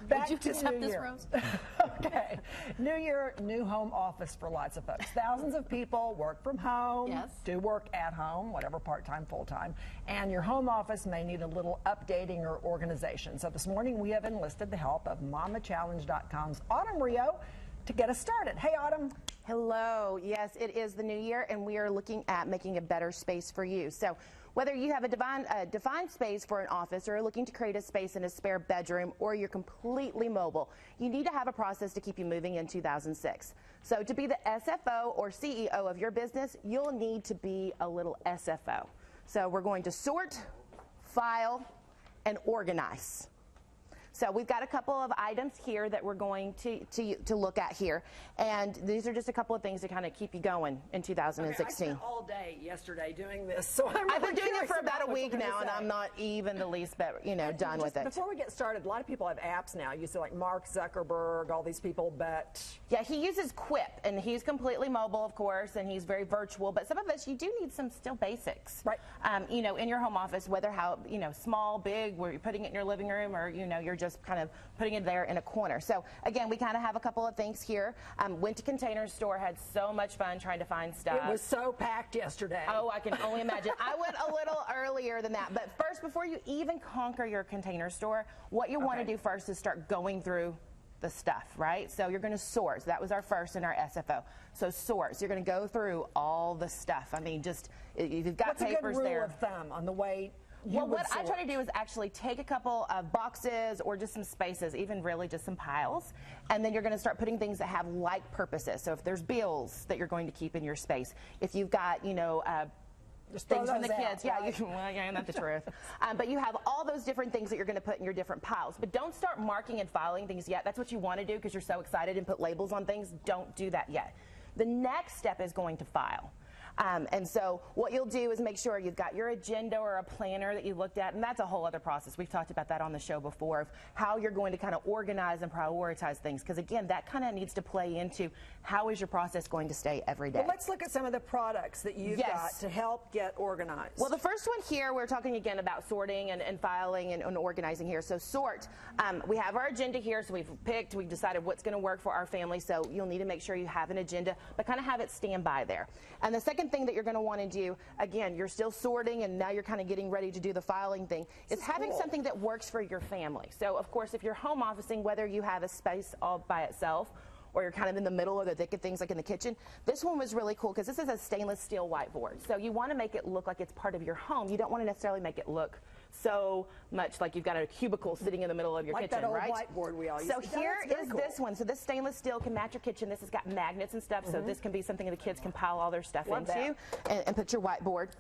Back Would you to accept New this, Year. Rose? Okay. New Year, new home office for lots of folks. Thousands of people work from home, Yes. do work at home, whatever, part-time, full-time, and your home office may need a little updating or organization. So this morning we have enlisted the help of MamaChallenge.com's Autumn Rio to get us started. Hey, Autumn. Hello. Yes, it is the new year, and we are looking at making a better space for you. So whether you have a defined space for an office or are looking to create a space in a spare bedroom or you're completely mobile, you need to have a process to keep you moving in 2006. So to be the SFO or CEO of your business, you'll need to be a little SFO. So we're going to sort, file, and organize. So we've got a couple of items here that we're going to look at here, and these are just a couple of things to kind of keep you going in 2016. Okay, I spent all day yesterday doing this, so I've been doing it for about a week now, and I'm not even the least bit, done with it. Before we get started, a lot of people have apps now. You see, like Mark Zuckerberg, all these people, but yeah, he uses Quip, and he's completely mobile, of course, and he's very virtual. But some of us, you do need some still basics, right? In your home office, whether how small, big, where you're putting it in your living room, or you're just kind of putting it there in a corner. So again, we kind of have a couple of things here. Went to Container Store, had so much fun trying to find stuff. It was so packed yesterday. Oh, I can only imagine. I went a little earlier than that. But first, before you even conquer your Container Store, what you want to do first is start going through the stuff, right? So you're going to sort. So that was our first in our SFO. So sort. So you're going to go through all the stuff. I mean, just if you've got What's papers a good rule there. of thumb on the way? Well, what I try to do is actually take a couple of boxes or just some spaces, even really just some piles, and then you're going to start putting things that have like purposes. So if there's bills that you're going to keep in your space, if you've got, things from the kids, right? That's the truth. But you have all those different things that you're going to put in your different piles. But don't start marking and filing things yet. That's what you want to do because you're so excited and put labels on things. Don't do that yet. The next step is going to file. And so what you'll do is make sure you've got your agenda or a planner that you looked at, and that's a whole other process. We've talked about that on the show before, of how you're going to kind of organize and prioritize things, because again, that kind of needs to play into how is your process going to stay every day. Well, let's look at some of the products that you've got to help get organized. Well, the first one here, we're talking again about sorting and filing and organizing here. So sort, we have our agenda here, so we've decided what's going to work for our family, so you'll need to make sure you have an agenda, but kind of have it stand by there. And the second thing that you're going to want to do, again, you're still sorting and now you're kind of getting ready to do the filing thing, is having something that works for your family. So, of course, if you're home officing, whether you have a space all by itself or you're kind of in the middle or the thick of things like in the kitchen, this one was really cool because this is a stainless steel whiteboard. So you want to make it look like it's part of your home. You don't want to necessarily make it look so much like you've got a cubicle sitting in the middle of your kitchen, that old right? whiteboard we all use. So here is this one. So this stainless steel can match your kitchen. This has got magnets and stuff, so this can be something that the kids can pile all their stuff into and put your whiteboard.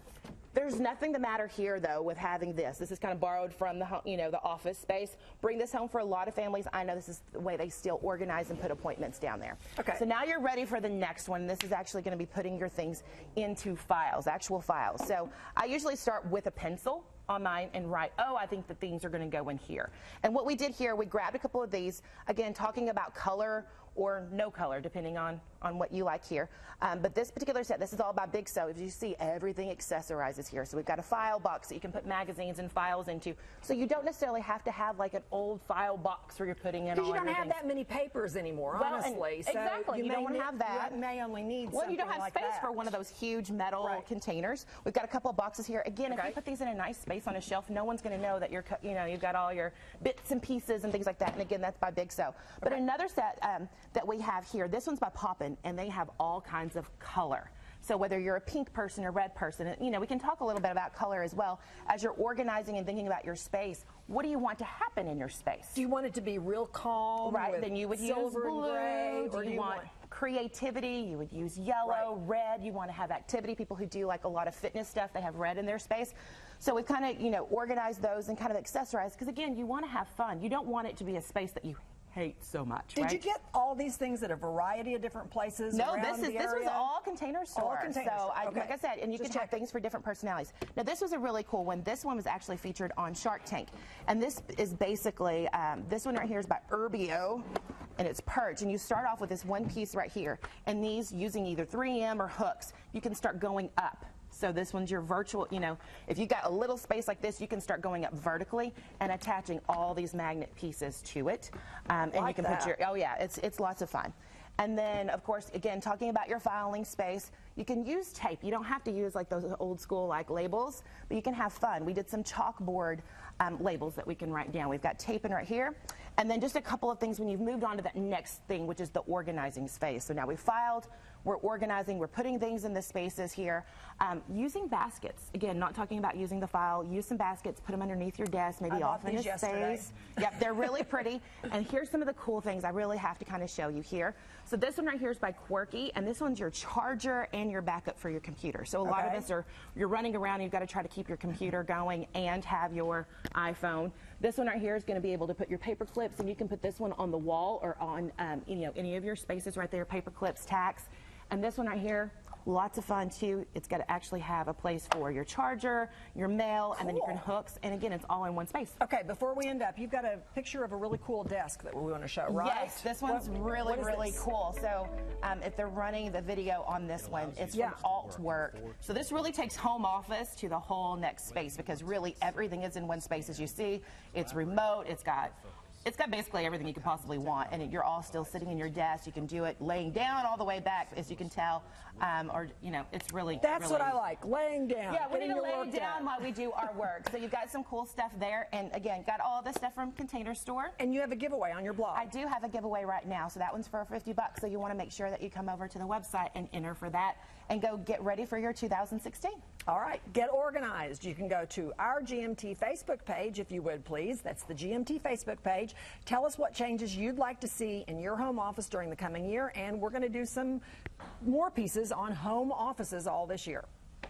There's nothing the matter here, though, with having this. This is kind of borrowed from the the office space. Bring this home for a lot of families. I know this is the way they still organize and put appointments down there. Okay. So now you're ready for the next one. This is actually going to be putting your things into files, actual files. So I usually start with a pencil on mine and write, I think the things are going to go in here. And what we did here, we grabbed a couple of these, again, talking about color or no color, depending on what you like here. But this particular set, this is all by Big So. As you see, everything accessorizes here. So we've got a file box that you can put magazines and files into. So you don't necessarily have to have like an old file box where you're putting in all your things. Because you don't have that many papers anymore, honestly. So exactly. You don't want to have that. You may only need you don't have like space that for one of those huge metal containers. We've got a couple of boxes here. Again, if you put these in a nice space on a shelf, no one's going to know that you've got all your bits and pieces and things like that. And again, that's by Big So. But another set that we have here, this one's by Poppin, and they have all kinds of color. So whether you're a pink person or red person, we can talk a little bit about color as well. As you're organizing and thinking about your space, what do you want to happen in your space? Do you want it to be real calm? Right, then you would use blue. Gray, or do you want creativity? You would use yellow, red. You want to have activity. People who do like a lot of fitness stuff, they have red in their space. So we've kind of, organized those and kind of accessorized, because again, you want to have fun. You don't want it to be a space that you hate so much. Did you get all these things at a variety of different places? No, this was all Container Store. All Container so Store. like I said, and you can have things for different personalities. Now this was a really cool one. This one was actually featured on Shark Tank, and this is basically this one right here is by Urbio, and it's perch. And you start off with this one piece right here, and these using either 3M or hooks, you can start going up. So this one's your virtual, you know, if you got a little space like this, you can start going up vertically and attaching all these magnet pieces to it. And you can put your, oh yeah, it's lots of fun. And then, of course, again, talking about your filing space, you can use tape. You don't have to use like those old school like labels, but you can have fun. We did some chalkboard labels that we can write down. We've got tape in right here. And then just a couple of things when you've moved on to that next thing, which is the organizing space. So now we filed, we're organizing, we're putting things in the spaces here. Using baskets. Again, not talking about using the file. Use some baskets, put them underneath your desk, maybe off in a space. Yep, they're really pretty. And here's some of the cool things I really have to kind of show you here. So this one right here is by Quirky, and this one's your charger and your backup for your computer. So a lot of us you're running around, you've got to try to keep your computer going and have your iPhone. This one right here is going to be able to put your paper clips, and you can put this one on the wall or on any of your spaces right there, paper clips, tacks. And this one right here, lots of fun too. It's got to actually have a place for your charger, your mail, and then you can hooks. And again, it's all in one space. Okay, before we end up, you've got a picture of a really cool desk that we want to show, right? Yes, this one's really cool. So if they're running the video on this one, it's from Altwork. So this really takes home office to the whole next space, because really everything is in one space. As you see, it's remote, it's got basically everything you could possibly want, and you're all still sitting in your desk. You can do it laying down all the way back, as you can tell, or it's really. That's what I like, laying down. Yeah, we need to lay down while we do our work. So you've got some cool stuff there, and again, got all this stuff from Container Store. And you have a giveaway on your blog. I do have a giveaway right now, so that one's for $50. So you want to make sure that you come over to the website and enter for that, and go get ready for your 2016. All right, get organized. You can go to our GMT Facebook page, if you would please. That's the GMT Facebook page. Tell us what changes you'd like to see in your home office during the coming year, and we're going to do some more pieces on home offices all this year.